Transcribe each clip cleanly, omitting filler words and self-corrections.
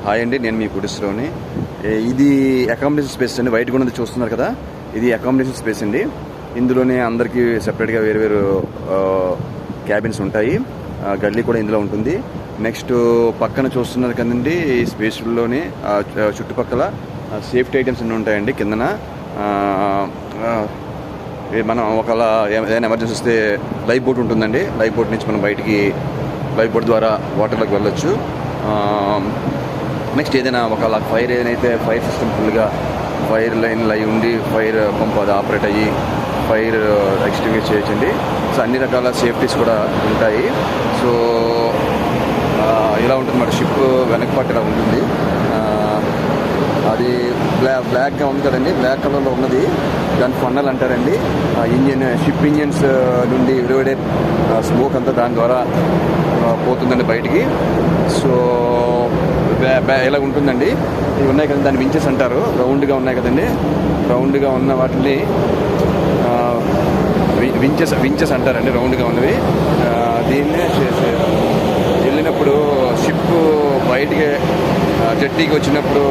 Hi అండి, నేను మీ కోటేశ్వరరావుని. ఇది అకామిడేషన్ స్పేస్ అండి. వైట్ కూడా చూస్తున్నారు కదా, ఇది అకామిడేషన్ స్పేస్ అండి. ఇందులోనే అందరికీ సెపరేట్గా వేరు వేరు క్యాబిన్స్ ఉంటాయి. గల్లీ కూడా ఇందులో ఉంటుంది. నెక్స్ట్ పక్కన చూస్తున్నారు కదండి, ఈ స్పేస్లోనే చుట్టుపక్కల సేఫ్టీ ఐటమ్స్ అన్నీ ఉంటాయండి. కిందన మనం ఒకవేళ ఏదైనా ఎమర్జెన్సీ వస్తే లైఫ్ బోట్ ఉంటుందండి. లైఫ్ బోట్ నుంచి మనం బయటికి లైఫ్ బోట్ ద్వారా వాటర్లోకి వెళ్ళొచ్చు. నెక్స్ట్ ఏదైనా ఒకవేళ ఫైర్ ఏదైతే ఫైర్ సిస్టమ్ ఫుల్గా ఫైర్ లైన్లు అయి ఉండి ఫైర్ పంప్ అది ఆపరేట్ అయ్యి ఫైర్ ఎక్స్టింగ్విష్ చేయొచ్చండి. సో అన్ని రకాల సేఫ్టీస్ కూడా ఉంటాయి. సో ఇలా ఉంటుంది మాట. షిప్ వెనక పట్టు ఇలా ఉంటుంది. అది బ్లాక్గా ఉంది కదండి, బ్లాక్ కలర్లో ఉన్నది దాని ఫన్నల్ అంటారండి. షిప్ ఇంజిన్స్ నుండి విడివడే స్మోక్ అంతా దాని ద్వారా పోతుందండి బయటికి. సో ఇలా ఉంటుందండి. ఇవి ఉన్నాయి కదండి, దాన్ని వించెస్ అంటారు. రౌండ్గా ఉన్నాయి కదండి, రౌండ్గా ఉన్న వాటిని వించెస్ అంటారండి, రౌండ్గా ఉన్నవి. దీన్నే వెళ్ళినప్పుడు షిప్ బయటికి జట్టీకి వచ్చినప్పుడు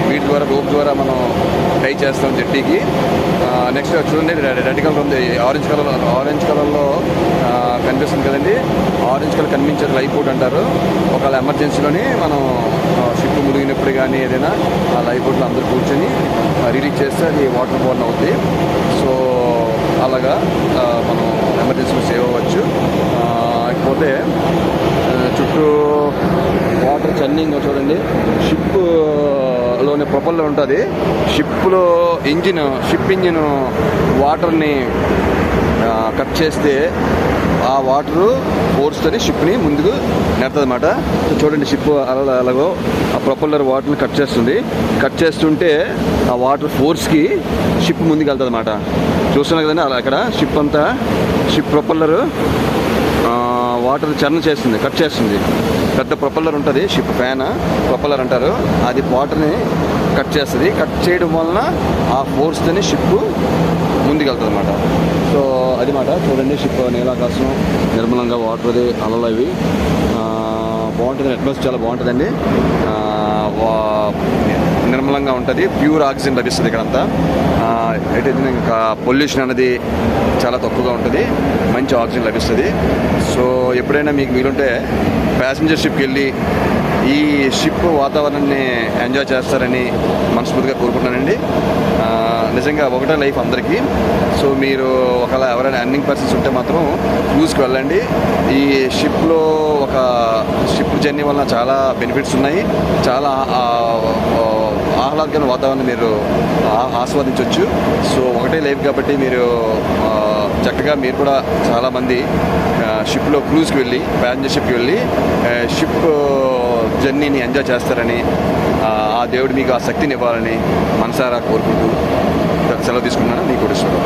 వీటి ద్వారా రోప్ ద్వారా మనం టై చేస్తాం జట్టీకి. నెక్స్ట్ చూడండి, రెడ్ కలర్ ఉంది, ఆరెంజ్ కలర్లో కనిపిస్తుంది కదండి. ఆరెంజ్ కలర్ కనిపించేది లైఫ్ బోట్ అంటారు. ఒకవేళ ఎమర్జెన్సీలోని మనం షిప్ మునిగినప్పుడు కానీ ఏదైనా ఆ లైఫ్ బోట్లో అందరూ కూర్చొని రిలీజ్ చేస్తే అది వాటర్ బోర్న్ అవుతుంది. సో అలాగా మనం ఎమర్జెన్సీలో సేవ్ అవ్వచ్చు. ఇకపోతే చుట్టూ వాటర్ చన్నింగ్ చూడండి. షిప్లోని ప్రొపల్లర్ ఉంటుంది. షిప్లో షిప్ ఇంజిన్ వాటర్ని కట్ చేస్తే ఆ వాటరు ఫోర్స్తోని షిప్ని ముందుకు నెడుతుంది అన్నమాట. చూడండి, షిప్ అలాగో ఆ ప్రొపల్లర్ వాటర్ని కట్ చేస్తుంది. కట్ చేస్తుంటే ఆ వాటర్ ఫోర్స్కి షిప్ ముందుకు వెళ్తుంది అన్నమాట. చూస్తున్నారు కదండి, అలా అక్కడ షిప్ అంతా షిప్ ప్రొపల్లరు వాటర్ చర్న చేస్తుంది, కట్ చేస్తుంది. పెద్ద ప్రొపల్లర్ ఉంటుంది, షిప్ ఫ్యాన్ ప్రొపల్లర్ అంటారు. అది వాటర్ని కట్ చేస్తుంది. కట్ చేయడం వలన ఆ ఫోర్స్తోని షిప్ ముందుకు వెళ్తుంది అన్నమాట. సో అది మాట. చూడండి, షిప్ నీలాకాశం నిర్మలంగా వాటర్ అలలు అవి బాగుంటుంది. అట్మాస్ఫియర్ చాలా బాగుంటుందండి, నిర్మలంగా ఉంటుంది. ప్యూర్ ఆక్సిజన్ లభిస్తుంది ఇక్కడంతా. అయితే ఇంకా పొల్యూషన్ అనేది చాలా తక్కువగా ఉంటుంది, మంచి ఆక్సిజన్ లభిస్తుంది. సో ఎప్పుడైనా మీకు వీలుంటే ప్యాసింజర్ షిప్కి వెళ్ళి ఈ షిప్ వాతావరణాన్ని ఎంజాయ్ చేస్తారని మనస్ఫూర్తిగా కోరుకుంటున్నానండి. నిజంగా ఒకటే లైఫ్ అందరికీ. సో మీరు ఒకవేళ ఎవరైనా ఎర్నింగ్ పర్సన్స్ ఉంటే మాత్రం క్రూజ్కి వెళ్ళండి. ఈ షిప్లో ఒక షిప్ జర్నీ వలన చాలా బెనిఫిట్స్ ఉన్నాయి. చాలా ఆహ్లాదకరమైన వాతావరణం మీరు ఆస్వాదించవచ్చు. సో ఒకటే లైఫ్ కాబట్టి మీరు చక్కగా మీరు కూడా చాలామంది షిప్లో క్రూజ్కి వెళ్ళి ప్యాసింజర్ షిప్కి వెళ్ళి షిప్ జర్నీని ఎంజాయ్ చేస్తారని, ఆ దేవుడు మీకు ఆ శక్తిని ఇవ్వాలని మనసారా కోరుకుంటూ సెలవు తీసుకున్నాను. మీ కోటేశ్వరరావు.